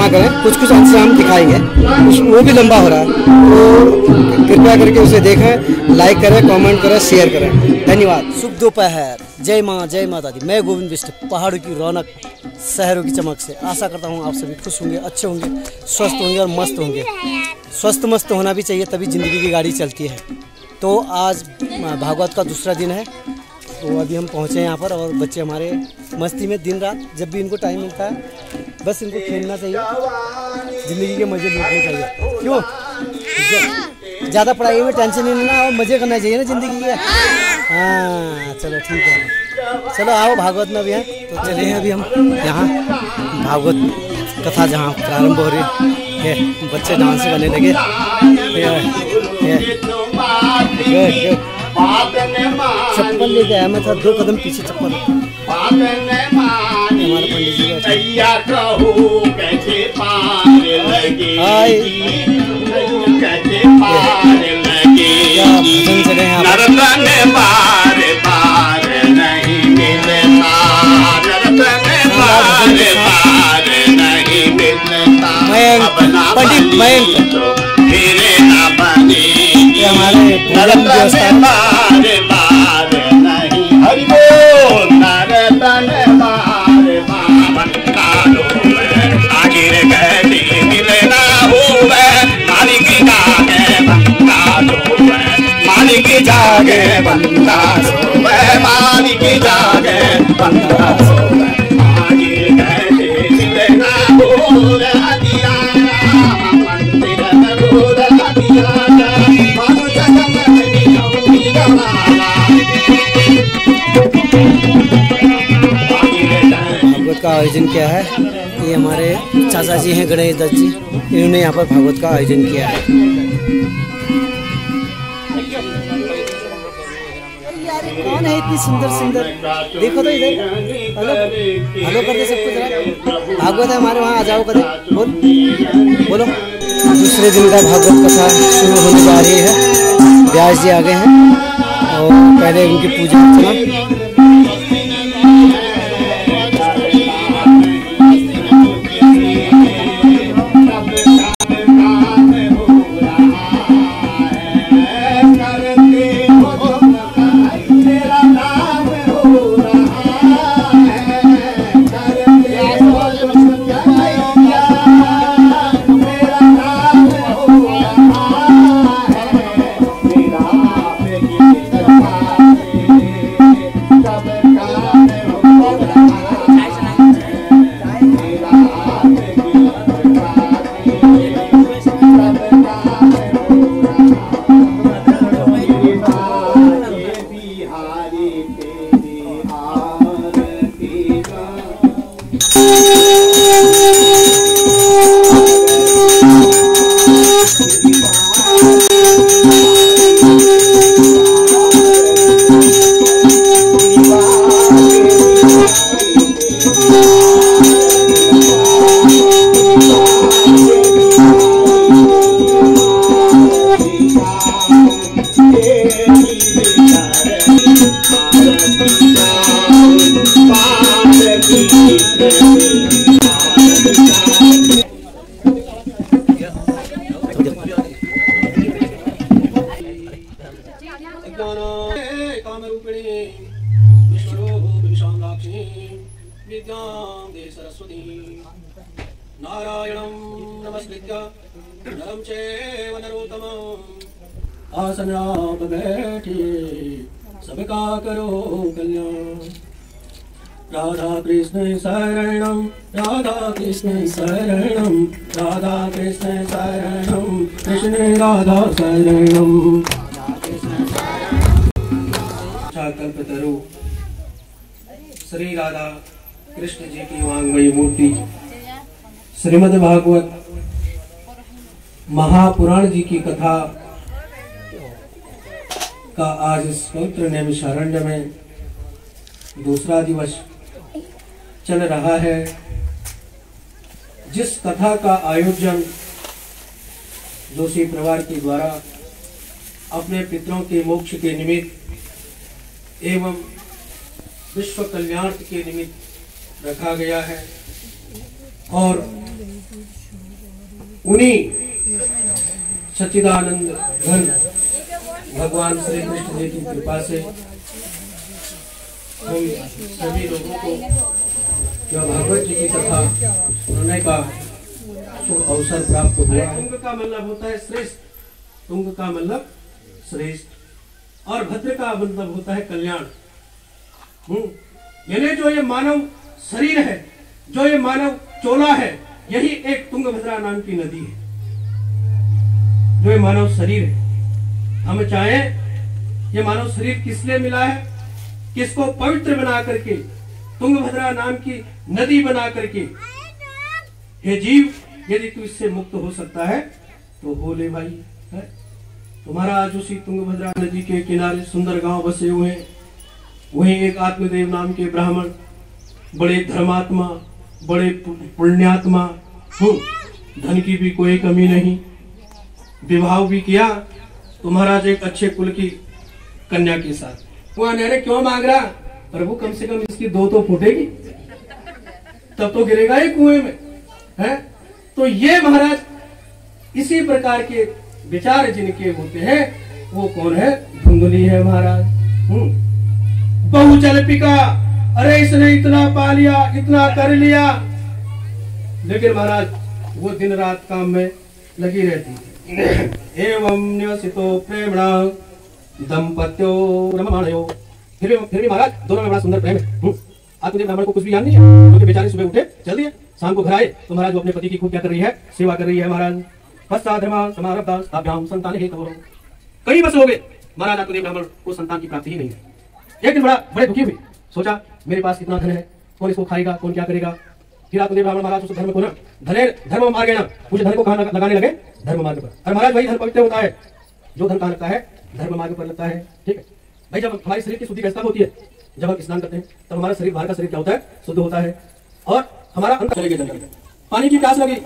ना करें, कुछ कुछ अंश हम दिखाएंगे, वो भी लंबा हो रहा है, तो कृपया करके उसे देखें, लाइक करें, कमेंट करें, शेयर करें। धन्यवाद। शुभ दोपहर, जय माँ, जय माता दी। मैं गोविंद बिष्ट, पहाड़ों की रौनक, शहरों की चमक से आशा करता हूँ आप सभी खुश होंगे, अच्छे होंगे, स्वस्थ होंगे और मस्त होंगे। स्वस्थ मस्त होना भी चाहिए, तभी ज़िंदगी की गाड़ी चलती है। तो आज भागवत का दूसरा दिन है, तो अभी हम पहुँचे यहाँ पर और बच्चे हमारे मस्ती में दिन रात, जब भी इनको टाइम मिलता है बस इनको खेलना चाहिए, ज़िंदगी के मज़े लूटने चाहिए। क्यों? ज़्यादा पढ़ाई में टेंशन नहीं लेना और मज़े करना चाहिए ना ज़िंदगी के। हाँ चलो ठीक है, चलो आओ भागवत में भी हैं। तो चले अभी हम यहाँ भागवत कथा जहाँ प्रारंभ हो रही है, बच्चे डांस करने लगे। चप्पल लेके आया मैं था, 2 कदम पीछे चप्पल। हमारे पंडित जी भजन चले हैं पंडित मयंक, हमारे भजन जागे बंदा सोवे, मालिक जागे बंदा सोवे, आगे गए मिलना भूल दिया, मंदिर भूल दिया, मानो जगत में होगी गवाला। भागवत का आयोजन किया है, ये हमारे चाचा जी हैं गणेश दत्त जी, इन्होंने यहाँ पर भागवत का आयोजन किया है। कौन है इतनी सुंदर सुंदर, देखो तो इधर, हेलो हेलो कर दे सबको जरा। भागवत है हमारे वहाँ, आ जाओ कदे, बोलो। दूसरे दिन का भागवत कथा शुरू होने जा रही है। व्यास जी आ गए हैं और पहले उनकी पूजा अर्चना। नारायणं नमस्कृत्य नरं चैव नरोत्तमं आसनाप बैठिए सबका करो कल्याण। राधा कृष्ण शरणं, राधा कृष्ण शरणं, राधा कृष्ण शरणं, कृष्ण राधा शरणं। कल्पतरु श्री राधा कृष्ण जी की वांगमयी मूर्ति श्रीमद् भागवत महापुराण जी की कथा का आज इस पवित्र नैमिषारण्य में दूसरा दिवस चल रहा है। जिस कथा का आयोजन जोशी परिवार के द्वारा अपने पितरों के मोक्ष के निमित्त एवं विश्व कल्याण के निमित्त रखा गया है और उन्हीं सच्चिदानंद घन भगवान श्री कृष्ण जी की कृपा से हम सभी लोगों को यह भागवत जी की कथा सुनने का अवसर प्राप्त हुआ। तुंग का मतलब होता है श्रेष्ठ, तुंग का मतलब श्रेष्ठ, और भद्र का मतलब होता है कल्याण। यानी जो ये मानव शरीर है, जो ये मानव चोला है, यही एक तुंगभद्रा नाम की नदी है। जो ये मानव शरीर है, हम चाहें ये मानव शरीर किस लिए मिला है, किसको पवित्र बना करके, तुंगभद्रा नाम की नदी बना करके। हे जीव, यदि तू इससे मुक्त हो सकता है तो हो ले भाई। है तुम्हारा आज उसी तुंगभद्रा नदी के किनारे सुंदर गांव बसे हुए हैं। वहीं एक आत्मदेव नाम के ब्राह्मण, बड़े धर्मात्मा, बड़े पुण्यात्मा, धन की भी कोई कमी नहीं, विवाह भी किया तो महाराज एक अच्छे कुल की कन्या के साथ। वहां नहरे क्यों मांग रहा प्रभु, कम से कम इसकी दो तो फूटेगी, तब तो गिरेगा ही कुएं में। है तो ये महाराज इसी प्रकार के विचार जिनके होते हैं, वो कौन है, धुंधली है महाराज। बहुचल पिका, अरे इसने इतना पा लिया, इतना कर लिया, लेकिन महाराज वो दिन रात काम में लगी रहती है। एवं निवसितो प्रेमणा दंपत्यो रममाणयो। फिर भी महाराज दोनों में बड़ा सुंदर प्रेम है। आत्मदेव ब्राह्मण को कुछ भी ज्ञान नहीं है, क्योंकि बेचारे सुबह उठे चल दिए, शाम को घर आए तो महाराज वो अपने पति की खूब क्या कर रही है, सेवा कर रही है महाराज। संतान कई वर्ष हो गए महाराज, आत्मदेव ब्राह्मण को संतान की प्राप्ति ही नहीं है। एक दिन बड़े दुखी हुए, सोचा मेरे पास इतना धन है, कौन इसको खाएगा, कौन क्या करेगा। फिर आत्मदेव ब्राह्मण महाराज उस धर्म को ना धर्म मार्ग ना, मुझे धन को कहाँ लगाने लगे, धर्म मार्ग पर। और महाराज वही धन पवित्र होता है जो धन कहाँ लगता है, धर्म मार्ग पर लगता है। ठीक है भाई, जब हमारे शरीर की शुद्धि कैसे होती है, जब हम स्नान करते हैं तब हमारा शरीर, बाहर का शरीर क्या होता है, शुद्ध होता है, और हमारा अंत चले गए। पानी की प्यास लगी,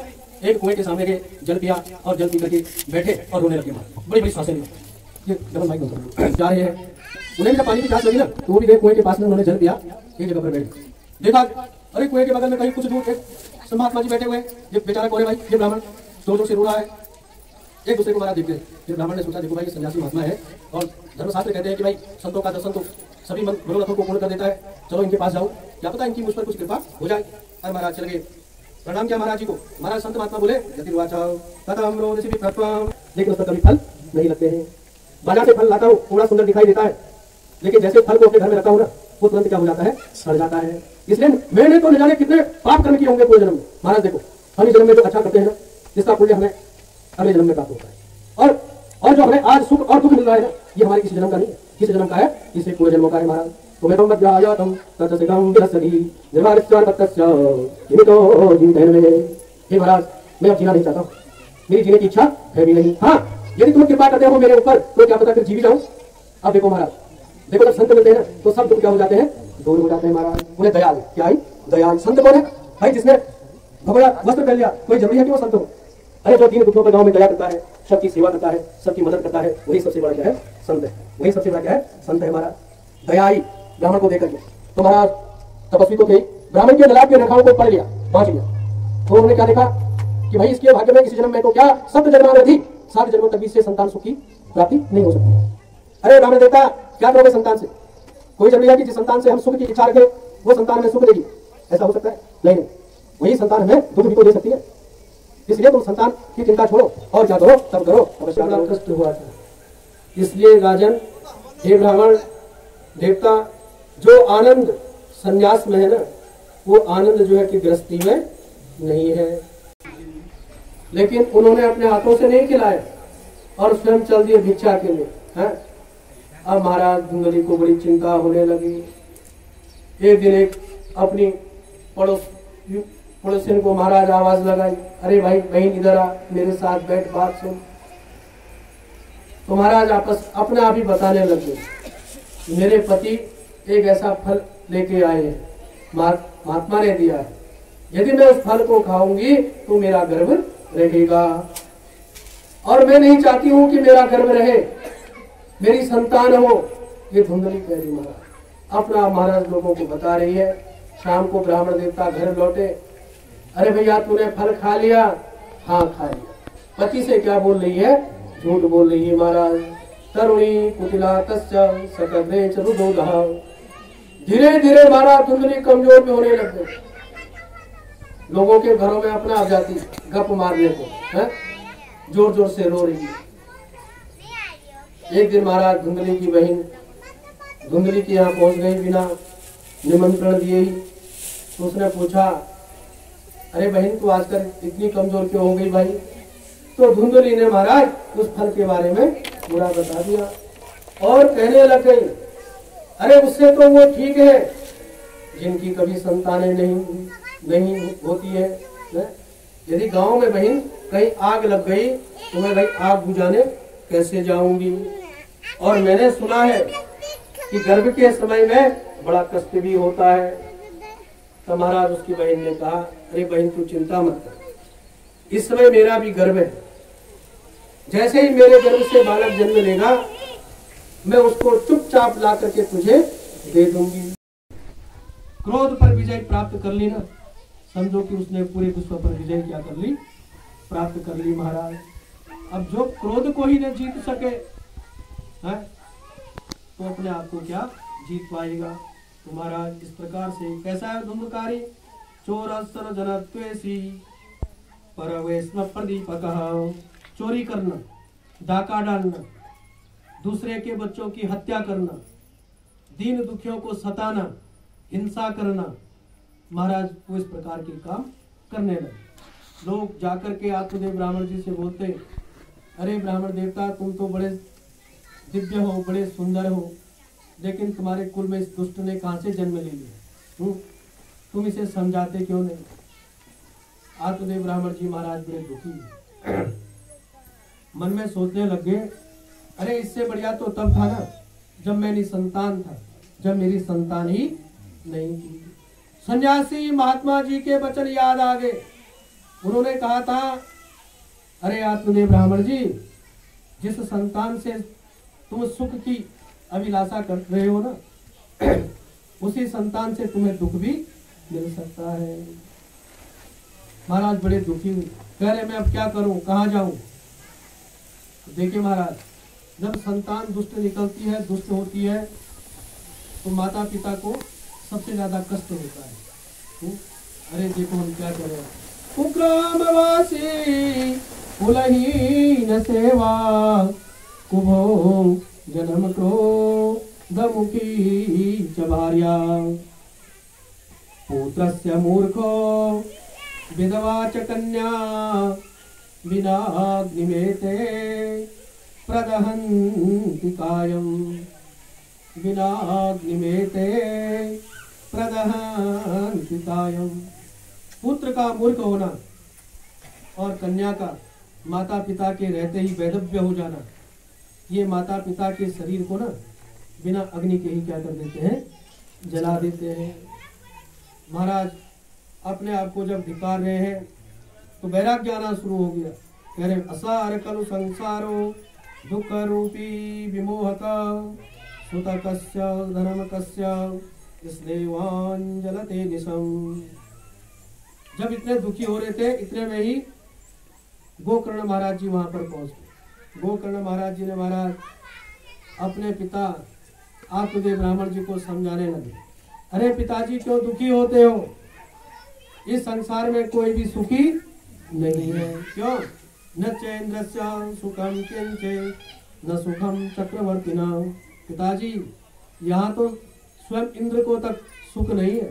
एक कुएं के सामने गए, जल पिया और जल पी करके बैठे और रोने लगे। बड़ी बड़ी सांसें ली, जा रहे हैं। उन्हें जब पानी की प्यास लगी ना, तो वो भी गए कुएं के पास में, उन्होंने जल पिया, एक जगह पर बैठ गए। देखा अरे कुएं के बगल में कहीं कुछ दूर एक महात्मा जी बैठे हुए हैं। ये बेचारा कौन है भाई, ये ब्राह्मण जोर जोर से रो रहा है। एक दूसरे को महाराज देखते हैं। फिर ब्राह्मण ने सोचा, देखो भाई ये सन्यासी महात्मा है, और धर्मशास्त्र कहते हैं कि भाई संतों का दर्शन तो सभी मनोरथों को पूर्ण कर देता है, चलो इनके पास जाओ, क्या पता इनकी मुझ पर कुछ कृपा हो जाए। अरे महाराज चल गए, प्रणाम किया महाराज जी को। महाराज संत महात्मा बोले, लेकिन उस पर कभी फल नहीं लगते हैं। बाजार से फल लाता हूँ, थोड़ा सुंदर दिखाई देता है, लेकिन जैसे फल को अपने घर में रखा हूँ ना, वो तुरंत क्या हो जाता है, सड़ जाता है। इसलिए मैंने तो न जाने कितने पाप कर्म किए होंगे पूरे जन्म में। महाराज देखो, हम इस जन्म में जो अच्छा करते हैं ना, जिसका पुण्य हमें अगले जन्म में प्राप्त होता है। और जो हमें आज सुख और दुख मिल रहा है ना, ये हमारे किसी जन्म का नहीं है, किसी जन्म का है, इसे पूरे जन्मों का है महाराज। तो मैं महाराज मैं अब जीना नहीं चाहता, मेरी जीने की इच्छा है भी नहीं। हाँ, यदि तुम कृपा करते हो मेरे ऊपर तो क्या पता फिर जी भी जाऊं। अब देखो महाराज, देखो जब संत मिलते हैं ना, तो सब दुख क्या हो जाते हैं, दूर हो जाते हैं महाराज। उन्हें दयाल, क्या है दयाल। संत कौन है भाई, जिसने भगवान वस्त्र पहन लिया, कोई जरूरी है कि वो संत हो। अरे जो दीन दुखों पर गांव में दया करता है, सबकी सेवा करता है, सबकी मदद करता है, वही सबसे बड़ा क्या है, संत है। वही सबसे बड़ा क्या है, संत है महाराज। दयाई ब्राह्मण को देकर के, तो महाराज तपस्वी तो थे, ब्राह्मण के ललाट के रेखाओं को पढ़ लिया, बांट लिया। तो उन्होंने क्या देखा कि भाई इसके भाग्य में किसी जन्म में तो क्या 7 जन्मांतर थी, 7 जन्मों तक भी इससे संतान सुख की प्राप्ति नहीं हो सकती। अरे ब्राह्मण देवता क्या करोगे संतान से, कोई जरूरी है कि जिस संतान से हम सुख की इच्छा रखें वो संतान हमें सुख देगी, ऐसा हो सकता है? नहीं, वही संतान हमें दुख भी तो दे सकती है। इसलिए तुम संतान की चिंता छोड़ो और क्या करो, तब करो। कष्ट हुआ था, इसलिए राजन, हे ब्राह्मण देवता, जो आनंद संन्यास में है ना, वो आनंद जो है कि गृहस्थी में नहीं है। लेकिन उन्होंने अपने हाथों से नहीं खिलाया और स्वयं चल दिए भिक्षा के लिए। अब महाराज धुंधली को बड़ी चिंता होने लगी। एक दिन एक अपनी पड़ोसिन को महाराज आवाज लगाई, अरे भाई बहन इधर आ, मेरे साथ बैठ, बात सुन। तो महाराज आपस अपने आप ही बताने लगे, मेरे पति एक ऐसा फल लेके आए हैं, महात्मा ने दिया है, यदि मैं उस फल को खाऊंगी तो मेरा गर्भ रहेगा, और मैं नहीं चाहती हूं कि मेरा गर्भ रहे, मेरी संतान हो। ये धुंधली कह रही महाराज, अपना महाराज लोगों को बता रही है। शाम को ब्राह्मण देवता घर लौटे, अरे भैया तूने फल खा लिया, हाँ खा लिया। पति से क्या बोल रही है? झूठ बोल रही है महाराज। तरुणी कुटिला तस्य सकर्णे च रुदोदः। धीरे धीरे महाराज धुंधली कमजोर भी होने लग गई। लोगों के घरों में अपना आ जाती गप मारने को, है जोर जोर से रो रही है। एक दिन महाराज धुंधली की बहन धुंधली के यहाँ पहुंच गई बिना निमंत्रण दिए ही। तो उसने पूछा, अरे बहन तू आजकल इतनी कमजोर क्यों हो गई भाई? तो धुंधली ने महाराज उस फल के बारे में पूरा बता दिया और कहने लग गई, अरे उससे तो वो ठीक है जिनकी कभी संतानें नहीं होती है। यदि गांव में बहन कहीं आग लग गई तो मैं भाई आग बुझाने कैसे जाऊंगी? और मैंने सुना है कि गर्भ के समय में बड़ा कष्ट भी होता है। तो महाराज उसकी बहन ने कहा, अरे बहन तू चिंता मत कर, इस समय मेरा भी गर्भ है। जैसे ही मेरे गर्भ से बालक जन्म लेगा मैं उसको चुपचाप ला करके तुझे दे दूंगी। क्रोध पर विजय प्राप्त कर ली ना, समझो कि उसने पूरे विश्व पर विजय क्या कर ली? प्राप्त कर ली महाराज। अब जो क्रोध को ही न जीत सके है तो अपने आप को क्या जीत पाएगा? तो महाराज इस प्रकार से कैसा है धुंधकारी? चोरस्तर जनत्वेसी परवेस्म प्रदीपकः। चोरी करना, डाका डालना, दूसरे के बच्चों की हत्या करना, दीन दुखियों को सताना, हिंसा करना, महाराज वो इस प्रकार के काम करने लगे। लोग जाकर के आत्मदेव ब्राह्मण जी से बोलते, अरे ब्राह्मण देवता तुम तो बड़े दिव्य हो, बड़े सुंदर हो, लेकिन तुम्हारे कुल में इस दुष्ट ने कहां से जन्म ले लिया? तुम इसे समझाते क्यों नहीं? आत्मदेव ब्राह्मण जी महाराज बड़े दुखी मन में सोचने लग गए, अरे इससे बढ़िया तो तब था ना जब मैं निसंतान था, जब मेरी संतान ही नहीं थी। सन्यासी महात्मा जी के वचन याद आ गए। उन्होंने कहा था, अरे आत्मदेव ब्राह्मण जी, जिस संतान से तुम सुख की अभिलाषा कर रहे हो ना, उसी संतान से तुम्हें दुख भी मिल सकता है। महाराज बड़े दुखी हुए, कह रहे मैं अब क्या करूं, कहाँ जाऊं? देखिए महाराज, जब संतान दुष्ट निकलती है, दुष्ट होती है, तो माता पिता को सबसे ज्यादा कष्ट होता है। अरे देखो हम क्या करें, कुग्रामवासी कुलहीन सेवा कुभो जन्म क्रोधमुखी च भार्या पुत्रस्य मूर्खो विधवा च कन्या विनाग्निमेते प्रदहन्ति कायं विनाग्निमेते प्रदहन्ति कायं। पुत्र का मूर्ख होना और कन्या का माता पिता के रहते ही वैधव्य हो जाना, ये माता पिता के शरीर को ना बिना अग्नि के ही क्या कर देते हैं, जला देते हैं। महाराज अपने आप को जब धिक्कार रहे हैं तो वैराग्य आना शुरू हो गया। कह रहे असार खलु संसारो दुख रूपी विमोहक सुतकस्य धनमकस्य स्नेवांजलते निशम। जब इतने दुखी हो रहे थे, इतने में ही गोकर्ण महाराज जी वहां पर पहुंच गए। गोकर्ण महाराज जी ने महाराज अपने पिता आत्मदेव ब्राह्मण जी को समझाने लगे, अरे पिताजी क्यों दुखी होते हो? इस संसार में कोई भी सुखी नहीं है। क्यों? न चेन्द्रस्य सुखम किंचे न सुखम चक्रवर्तिना। पिताजी यहाँ तो स्वयं इंद्र को तक सुख नहीं है,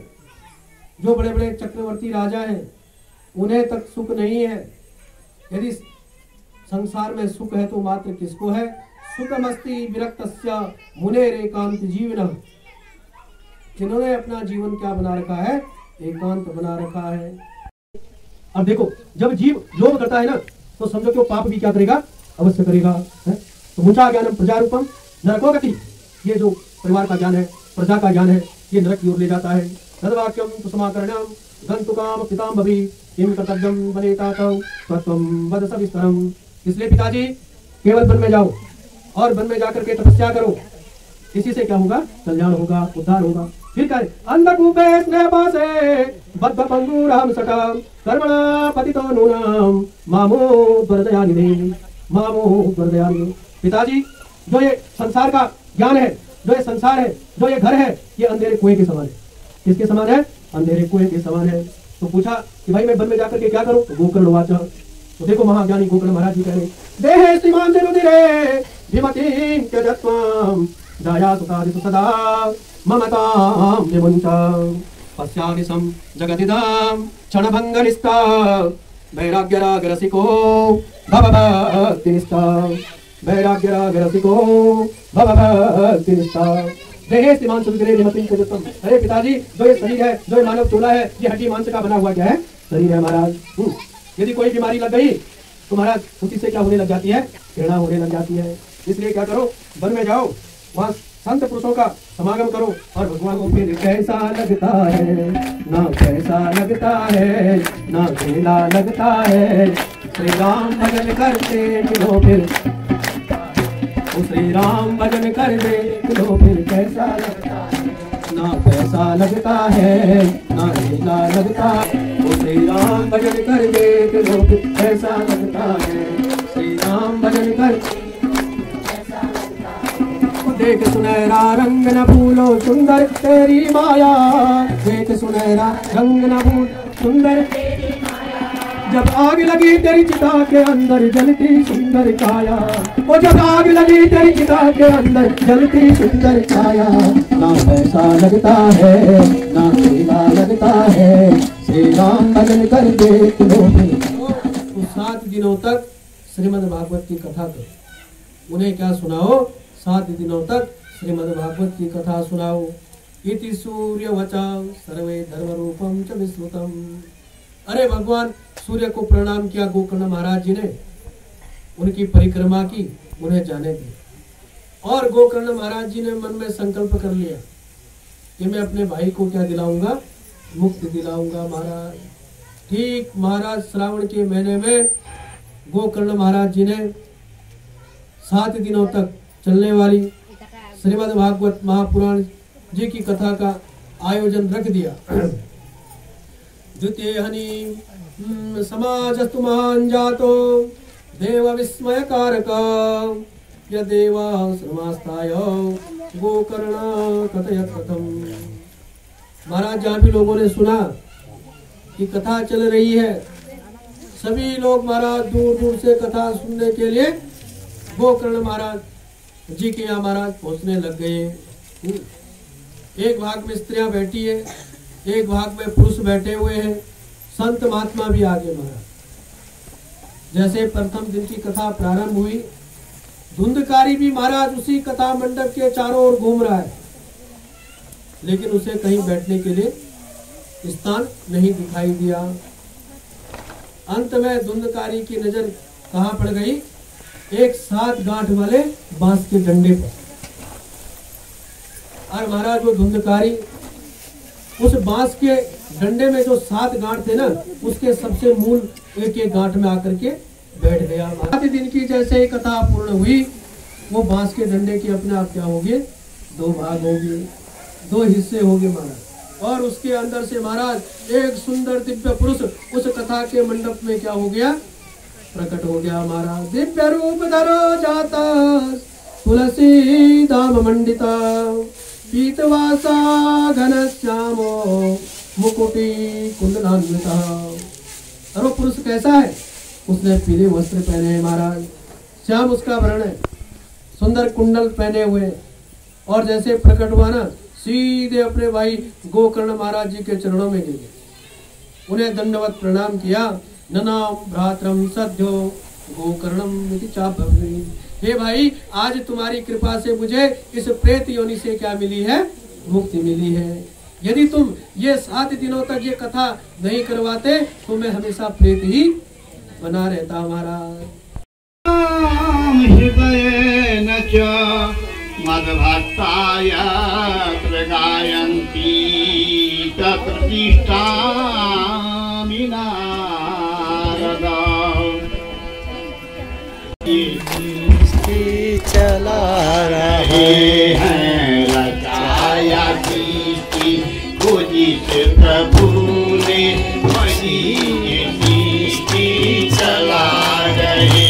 जो बड़े बड़े चक्रवर्ती राजा हैं उन्हें तक सुख नहीं है। यदि संसार में सुख है तो मात्र किसको है? सुखमस्ति विरक्तस्य मुनेरेकांत जीवनः। जिन्होंने अपना जीवन क्या बना रखा है? एकांत बना रखा है। अब देखो, जब जीव लोभ करता है ना, तो समझो कि वो पाप भी क्या करेगा? अवश्य करेगा। तो मुचा ज्ञानम प्रजा रूपम नरको गति। ये जो परिवार का ज्ञान है, प्रजा का ज्ञान है, ये नरक की ओर ले जाता है। तद्वाक्यम कुसुमाकर्ण्यम गंतुकाम पिताम्बरी किम कर्तव्यम बनेता तत्वम वद सविस्तरम। इसलिए पिताजी केवल वन में जाओ और वन में जाकर के तपस्या करो, इसी से क्या होगा? कल्याण होगा, उद्धार होगा। फिर कहे अंधकूपे स्नेहपासे बद्ध पंगुराम सटाम कर्मणा पतितो नूनाम मामो द्वरदयानिधे मामो द्वरदयानिधे। पिताजी, जो ये संसार का ज्ञान है, जो ये संसार है, जो ये घर है, ये अंधेरे कुएं के समान है। किसके समान है? अंधेरे कुएं के समान है। तो पूछा कि भाई मैं वन में जाकर के क्या करूं? तो गोकर्ण वाचा। तो देखो महाज्ञानी गोकर्ण महाराज जी कह रहे देहे श्रीमान जनुदिरे विमतिं त्यजत्वं जाया सुखादिषु सदा ममतां विमुञ्चा पश्यामिशं जगदिदं क्षणभङ्गनिष्ठा वैराग्यरागरसिको भवभक्तिनिष्ठा वैराग्यरागरसिको भवभक्तिनिष्ठा देहे श्रीमान जनुदिरे विमतिं त्यजत्वं। अरे पिताजी, जो ये शरीर है, जो ये मानव चोला है, ये हड्डी मांस का बना हुआ क्या है? शरीर है महाराज। यदि कोई बीमारी लग गई तो महाराज उसी से क्या होने लग जाती है? घृणा होने लग जाती है। इसलिए क्या करो, वन में जाओ, वहाँ संत पुरुषों का समागम करो और भगवान को फिर कैसा लगता है ना कैसा लगता है ना खेला लगता है श्री राम भजन करते चलो फिर श्री राम भजन कर दे चलो फिर कैसा लगता है ना कैसा लगता है ना खेला लगता है श्री राम भजन कर दे चलो फिर कैसा लगता है श्री राम भजन कर देख सुनहरा रंग न फूलो सुंदर तेरी माया देख सुनहरा रंग न फूल सुंदर जब आग लगी तेरी चिता के अंदर जलती सुंदर काया वो जब आग लगी तेरी चिता के अंदर जलती सुंदर काया ना पैसा लगता है ना खेला लगता है श्री राम भजन कर दे तो 7 दिनों तक श्रीमद् भागवत की कथा करो। उन्हें क्या सुनाओ? 7 दिनों तक श्रीमद् भागवत की कथा सुनाओ। इति सूर्य वचा सर्वे धर्म रूपम च विश्रुतम। अरे भगवान सूर्य को प्रणाम किया गोकर्ण महाराज जी ने, उनकी परिक्रमा की, उन्हें जाने दिया। और गोकर्ण महाराज जी ने मन में संकल्प कर लिया कि मैं अपने भाई को क्या दिलाऊंगा? मुक्ति दिलाऊंगा महाराज। ठीक महाराज श्रावण के महीने में गोकर्ण महाराज जी ने 7 दिनों तक चलने वाली श्रीमद् भागवत महापुराण जी की कथा का आयोजन रख दिया। द्वितीय हनि समाजस्तु महान जातो देव विस्मय कारक यदेवा श्रमास्ताय गोकर्ण कथयत कथम। महाराज जहाँ भी लोगों ने सुना कि कथा चल रही है, सभी लोग महाराज दूर दूर से कथा सुनने के लिए गोकर्ण महाराज जी के यहाँ महाराज पहुंचने लग गए। एक भाग में स्त्रियां बैठी है, एक भाग में पुरुष बैठे हुए हैं, संत महात्मा भी आगे महाराज। जैसे प्रथम दिन की कथा प्रारंभ हुई, धुंधकारी भी महाराज उसी कथा मंडप के चारों ओर घूम रहा है, लेकिन उसे कहीं बैठने के लिए स्थान नहीं दिखाई दिया। अंत में धुंधकारी की नजर कहाँ पड़ गई? एक 7 गांठ वाले बांस के डंडे पर। और महाराज वो धुंधकारी उस बांस के डंडे में जो 7 गांठ थे ना, उसके सबसे मूल एक गांठ में आकर के बैठ गया। 7 दिन की जैसे ही कथा पूर्ण हुई, वो बांस के डंडे के अपने आप क्या होंगे? 2 भाग होंगे, 2 हिस्से होंगे महाराज। और उसके अंदर से महाराज एक सुंदर दिव्य पुरुष उस कथा के मंडप में क्या हो गया? प्रकट हो गया महाराज। दिव्य रूप धरो जाता तुलसी दाम मंडिता पीतवासा घनश्यामो मुकुटी कुंडलान्विता। और वो पुरुष कैसा है? उसने पीले वस्त्र पहने हैं महाराज, श्याम उसका वर्ण है, सुंदर कुंडल पहने हुए, और जैसे प्रकट हुआ ना, सीधे अपने भाई गोकर्ण महाराज जी के चरणों में गिर गए, उन्हें दंडवत प्रणाम किया। ननाम भ्रातरम सद्यो गोकर्णम इति चापव्री। हे भाई, आज तुम्हारी कृपा से मुझे इस प्रेत योनि से क्या मिली है? मुक्ति मिली है। यदि तुम ये 7 दिनों तक ये कथा नहीं करवाते तो मैं हमेशा प्रेत ही बना रहता महाराज। मद्भक्ताय गायन्ति तत्प्रतिष्ठामि नारद। चला रहे हैं रचाया कीर्ति रहे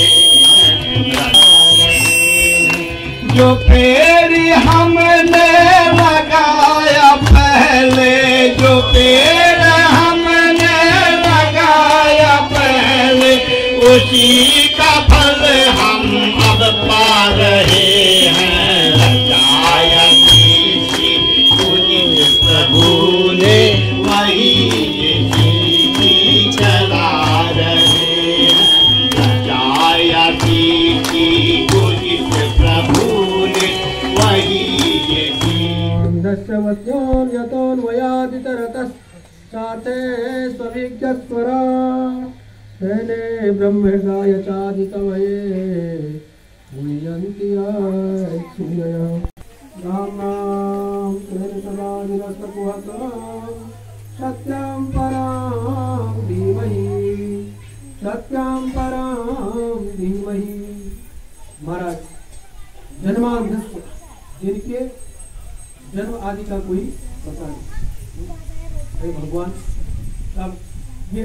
जो पेड़ हमने लगाया पहले, जो पेड़ हमने लगाया पहले, उसी का फल हम अब पा रहे हैं। रचाया किसी कुछ प्रभु ने, वही सीधी चला रहे हैं। रचाया किसी कुछ प्रभु ने, वही चाते स्वविज्ञस्वरा तेने ब्रह्मगाय चादितमये मुह्यन्ति सूरया। राम नाम सत्यं परां धीमहि, सत्यं परां धीमहि। महाराज जन्मांधस्य, जिनके जन्म आदि का कोई पता नहीं, अरे भगवान अब ये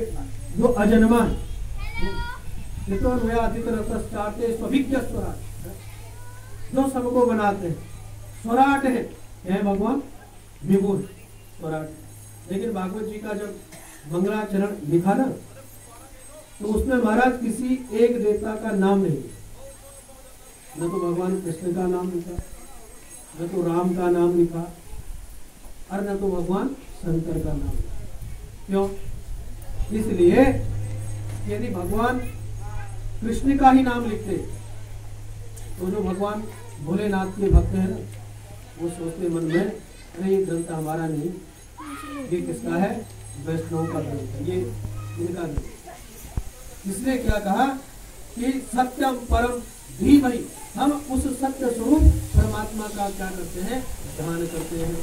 जो अजन्मा है, ये तो जो सबको बनाते हैं, स्वराट है भगवान विभुर स्वराट। लेकिन भागवत जी का जब मंगलाचरण लिखा ना, तो उसमें महाराज किसी एक देवता का नाम नहीं, न तो भगवान कृष्ण का नाम लिखा, न तो राम का नाम लिखा, और न तो भगवान शंकर का नाम लिखा। क्यों? इसलिए यदि भगवान कृष्ण का ही नाम लिखते तो जो भगवान भोलेनाथ के भक्त हैं ना, वो सोचते मन में, अरे ये ग्रंथ हमारा नहीं, ये किसका है? वैष्णव का ग्रंथ है, ये इनका ग्रंथ। इसने क्या कहा कि सत्यम परम धीमहि, हम उस सत्य स्वरूप परमात्मा का क्या करते हैं? ध्यान करते हैं।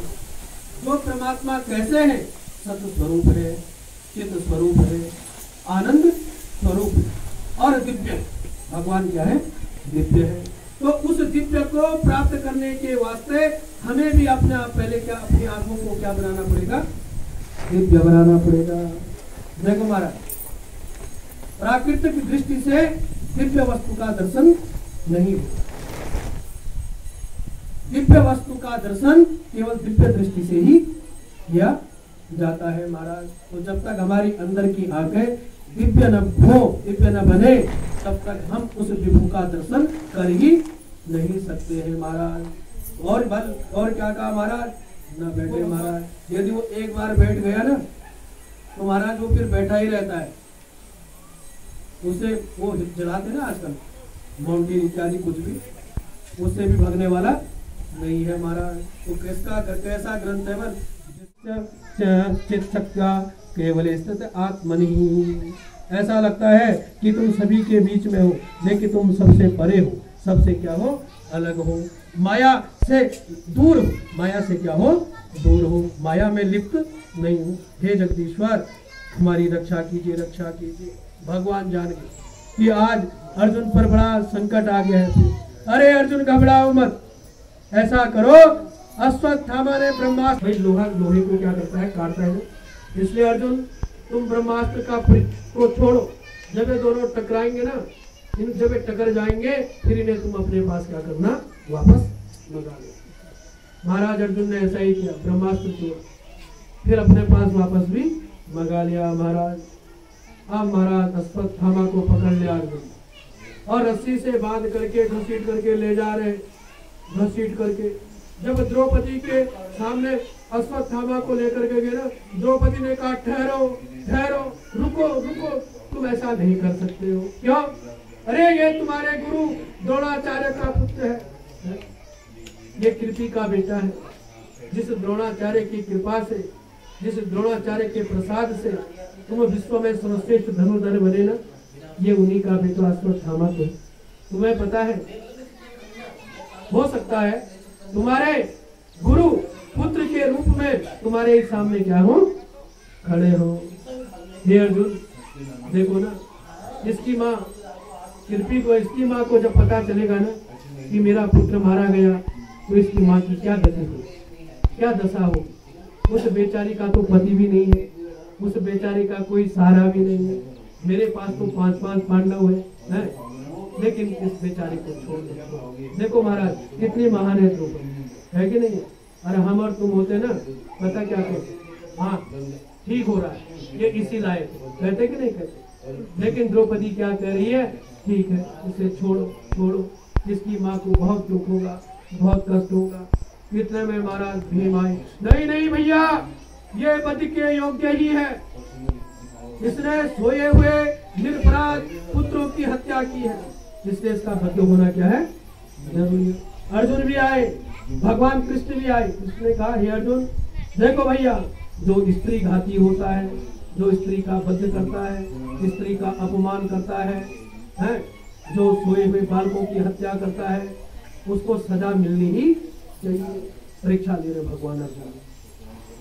जो परमात्मा कैसे है? सत्य स्वरूप है, चित्त स्वरूप है, आनंद स्वरूप है और दिव्य। भगवान क्या है? दिव्य है। तो उस दिव्य को प्राप्त करने के वास्ते हमें भी अपने आप पहले क्या, अपनी आंखों को क्या बनाना पड़ेगा? दिव्य बनाना पड़ेगा। देखो महाराज, प्राकृतिक दृष्टि से दिव्य वस्तु का दर्शन नहीं होता। दिव्य वस्तु का दर्शन केवल दिव्य दृष्टि से ही किया जाता है महाराज। तो जब तक हमारी अंदर की आंखें दिव्य न हो, दिव्य न बने, तब तक हम उस विभु का दर्शन कर ही नहीं सकते हैं महाराज। और क्या कहा महाराज? न बैठे महाराज। यदि वो एक बार बैठ गया ना, तो महाराज वो फिर बैठा ही रहता है। उसे वो जलाते ना आजकल माउंटेन इत्यादि कुछ भी, उससे भी भागने वाला नहीं है महाराज। तो कैसा ग्रंथ है? बल केवल आत्मनि। ऐसा लगता है कि तुम सभी के बीच में हो, लेकिन तुम सबसे परे हो, सबसे क्या हो? अलग हो, माया से दूर हो। माया से क्या हो? दूर हो, माया में लिप्त नहीं हो। हे जगदीश्वर, हमारी रक्षा कीजिए, रक्षा कीजिए। भगवान जान गए कि आज अर्जुन पर बड़ा संकट आ गया है। अरे अर्जुन घबराओ मत, ऐसा करो, अश्वत्थामा ने ब्रह्मास्त्र, भाई लोहा लोहे को क्या करता है? काटता है। इसलिए अर्जुन तुम ब्रह्मास्त्र को छोड़ो। जब ये दोनों टकराएंगे ना, जब ये टकर जाएंगे, फिर इन्हें तुम अपने पास क्या करना? वापस मंगा लो। महाराज अर्जुन ने ऐसा ही किया, ब्रह्मास्त्र छोड़ा, फिर अपने पास वापस भी मंगा लिया महाराज। अब महाराज अश्वत्थामा को पकड़ लिया अर्जुन और रस्सी से बांध करके घसीट करके ले जा रहे, घसीट करके। जब द्रौपदी के सामने अश्वत्थामा को लेकर के गए ना, द्रौपदी ने कहा ठहरो ठहरो, रुको रुको, तुम ऐसा नहीं कर सकते हो। क्यों? अरे ये तुम्हारे गुरु द्रोणाचार्य का पुत्र है, ये कृपी का बेटा है। जिस द्रोणाचार्य की कृपा से, जिस द्रोणाचार्य के प्रसाद से तुम विश्व में सर्वश्रेष्ठ धनुर्धर बने ना, ये उन्हीं का बेटा अश्वत्थामा को। तुम्हें पता है, हो सकता है तुम्हारे गुरु पुत्र के रूप में तुम्हारे सामने क्या हो? खड़े हो। हे अर्जुन, देखो ना, इसकी माँ कृपी को, इसकी माँ को जब पता चलेगा ना कि मेरा पुत्र मारा गया, तो इसकी माँ की क्या गति हो, क्या दशा हो। उस बेचारी का तो पति भी नहीं है, उस बेचारी का कोई सहारा भी नहीं है। मेरे पास तो 5-5 पांडव है, लेकिन इस बेचारे को छोड़ दो। देखो महाराज कितनी महान है द्रौपदी, है कि नहीं? अरे हम और तुम होते ना, पता क्या कहते, हाँ ठीक हो रहा है, ये इसी लायक कहते कि नहीं कहते। लेकिन द्रौपदी क्या कह रही है, ठीक है इसे छोड़ो छोड़ो, जिसकी माँ को बहुत दुख होगा, बहुत कष्ट होगा। इतने में महाराज भीम आए, नहीं नहीं भैया, ये वध के योग्य ही है, इसने सोए हुए निरपराध पुत्रों की हत्या की है, इसलिए इसका वध होना क्या है, जरूरी है। अर्जुन भी आए, भगवान कृष्ण भी आए। कृष्ण ने कहा, हे अर्जुन देखो भैया, जो स्त्री घाती होता है, जो स्त्री का वध करता है, स्त्री का अपमान करता है, जो सोए हुए बालकों की हत्या करता है, उसको सजा मिलनी ही चाहिए। परीक्षा ले रहे भगवान अर्जुन।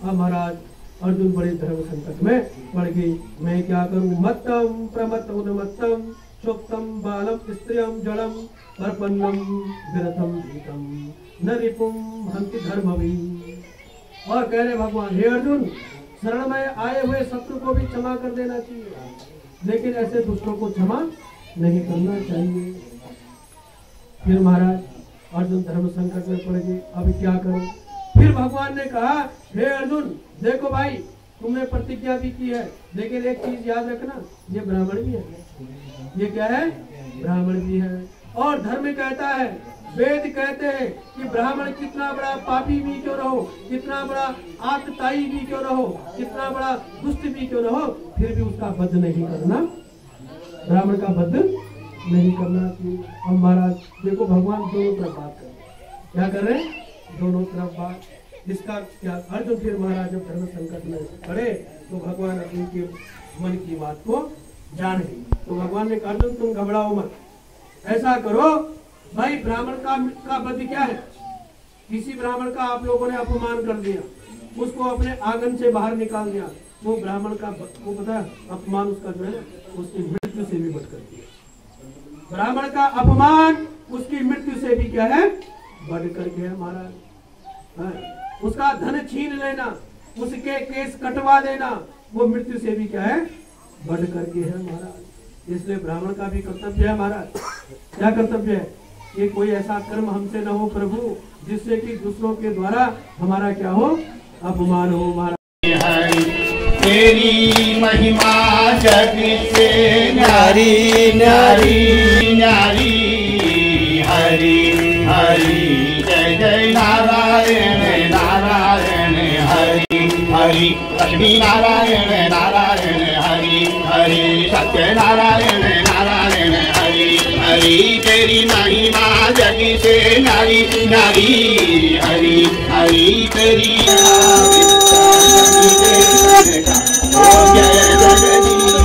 अब महाराज अर्जुन बड़े धर्म संकट में पड़ गई, मैं क्या करूं, मत्तम प्रमत्तम उन्मत्तम शोक्तम बालम स्त्रियम जड़म परपन्नम विरथम भीतम न रिपुम हंति धर्मवी। और कह रहे भगवान, हे अर्जुन, शरण में आए हुए शत्रु को भी क्षमा कर देना चाहिए, लेकिन ऐसे दुष्टों को क्षमा नहीं करना चाहिए। फिर महाराज अर्जुन धर्म संकट में पड़ गए, अब क्या करो। फिर भगवान ने कहा, हे अर्जुन देखो भाई, तुमने प्रतिज्ञा भी की है, लेकिन एक चीज याद रखना, ये ब्राह्मण भी है। ये क्या है, ब्राह्मण भी है। और धर्म कहता है, वेद कहते हैं कि ब्राह्मण कितना बड़ा पापी भी क्यों रहो, कितना बड़ा आतताई भी क्यों रहो, कितना बड़ा दुष्ट भी क्यों रहो, फिर भी उसका वध नहीं करना, ब्राह्मण का वध नहीं करना चाहिए। अब महाराज देखो भगवान दोनों तरफ बात कर, क्या कर रहे हैं, दोनों तरफ बात। इसका क्या अर्जुन फिर महाराज जब धर्म संकट में पड़े तो भगवान अर्जुन के मन की बात को जान गए। तो भगवान ने कहा, अर्जुन तुम घबराओ मत, ऐसा करो भाई, ब्राह्मण का वध क्या है, किसी ब्राह्मण का आप लोगों ने अपमान कर दिया, उसको अपने आंगन से बाहर निकाल दिया, वो ब्राह्मण का वो पता है अपमान उसका जो है उसकी मृत्यु से भी बढ़ करती है। ब्राह्मण का अपमान उसकी मृत्यु से भी क्या है, बढ़ करके है महाराज। उसका धन छीन लेना, उसके केस कटवा देना, वो मृत्यु से भी क्या है, बढ़ करके है महाराज। इसलिए ब्राह्मण का भी कर्तव्य है महाराज, क्या कर्तव्य है कि कोई ऐसा कर्म हमसे न हो प्रभु जिससे कि दूसरों के द्वारा हमारा क्या हो, अपमान हो महाराज। तेरी महिमा जग से न्यारी न्यारी न्यारी, हरि हरि जय जय नारायण नारायण हरि हरि, लक्ष्मी नारायण नारायण हरि हरि, सत्य नारायण नारायण हरि हरि, तेरी महिमा जग से न्यारी न्यारी, हरि हरि तेरी जय जगदीश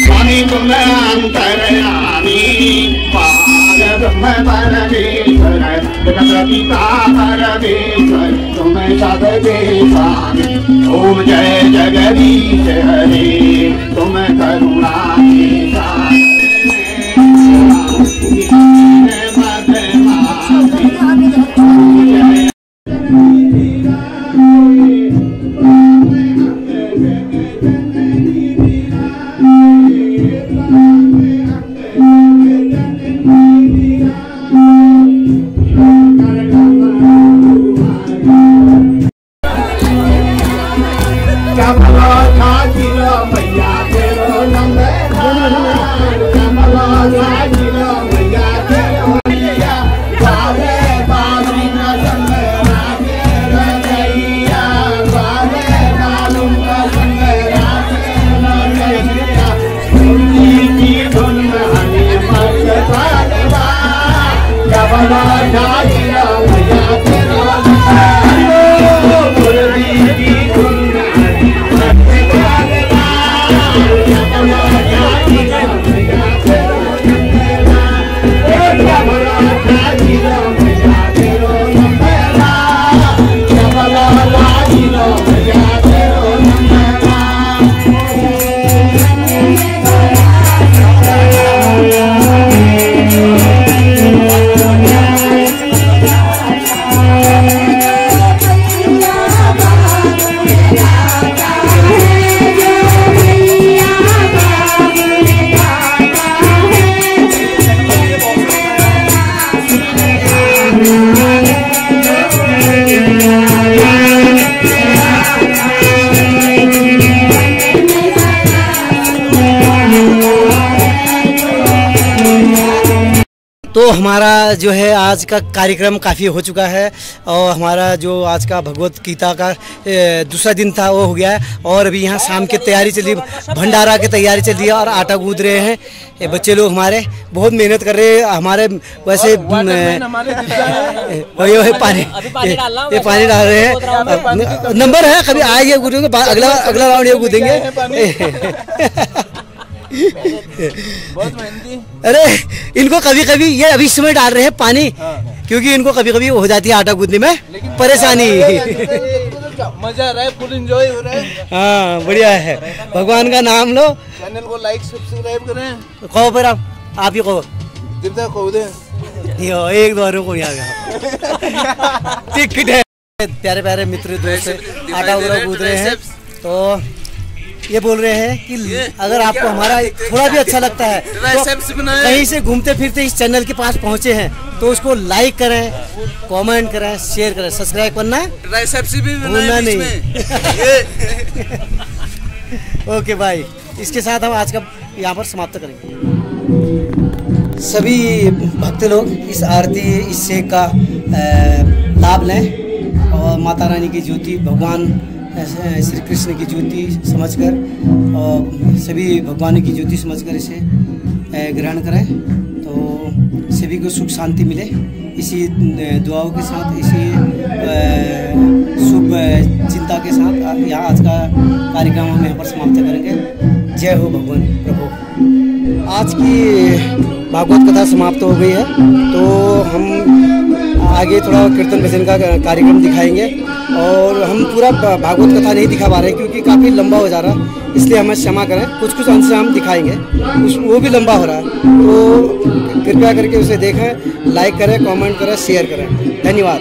स्वामी तुम अंतर्यामी, ब्रह्म परमेश्वर पिता परमेश्वर, तुम सबके स्वामी। ओम जय जगदीश हरे, तुम करुणा के सागर Hare तो हमारा जो है आज का कार्यक्रम काफ़ी हो चुका है और हमारा जो आज का भगवत गीता का दूसरा दिन था वो हो गया है। और अभी यहाँ शाम की तैयारी चल रही है, भंडारा की तैयारी चल रही है और आटा गूंद रहे हैं ये बच्चे लोग हमारे, बहुत मेहनत कर रहे हैं। हमारे वैसे ये पानी डाल रहे हैं, नंबर है, कभी आएंगे कूदेंगे, अगला राउंड ये कूदेंगे। बहुत मेहनती। अरे इनको कभी कभी ये अभी समय डाल रहे हैं पानी, क्योंकि इनको कभी कभी हो जाती है आटा गूंदने में परेशानी। मजा आ रहा है, फुल एंजॉय हो रहा है। हाँ बढ़िया है, भगवान का नाम लो, चैनल को लाइक सब्सक्राइब करें। कहो फिर आप ही कहो, जितना कहो दे एक दो को नहीं आ गया। टिकट है। प्यारे प्यारे मित्र दोस्त आटा वगैरह कूद रहे हैं, तो ये बोल रहे हैं कि अगर आपको हमारा थोड़ा भी अच्छा लगता है तो कहीं से घूमते फिरते इस चैनल के पास पहुंचे हैं तो उसको लाइक करें, कमेंट करें, शेयर करें, सब्सक्राइब करना भूलना नहीं। ओके भाई, इसके साथ हम आज का यहाँ पर समाप्त करेंगे। सभी भक्त लोग इस आरती इस सेक का लाभ लें और माता रानी की ज्योति, भगवान श्री कृष्ण की ज्योति समझकर और सभी भगवान की ज्योति समझकर इसे ग्रहण करें, तो सभी को सुख शांति मिले। इसी दुआओं के साथ, इसी शुभ चिंता के साथ यहाँ आज का कार्यक्रम हम यहाँ पर समाप्त करेंगे। जय हो भगवान प्रभु। आज की भागवत कथा समाप्त हो गई है, तो हम आगे थोड़ा कीर्तन भजन का कार्यक्रम दिखाएंगे और हम पूरा भागवत कथा नहीं दिखा पा रहे क्योंकि काफ़ी लंबा हो जा रहा है, इसलिए हमें क्षमा करें। कुछ अंश हम दिखाएंगे, वो भी लंबा हो रहा है, तो कृपया करके उसे देखें, लाइक करें, कमेंट करें, शेयर करें। धन्यवाद।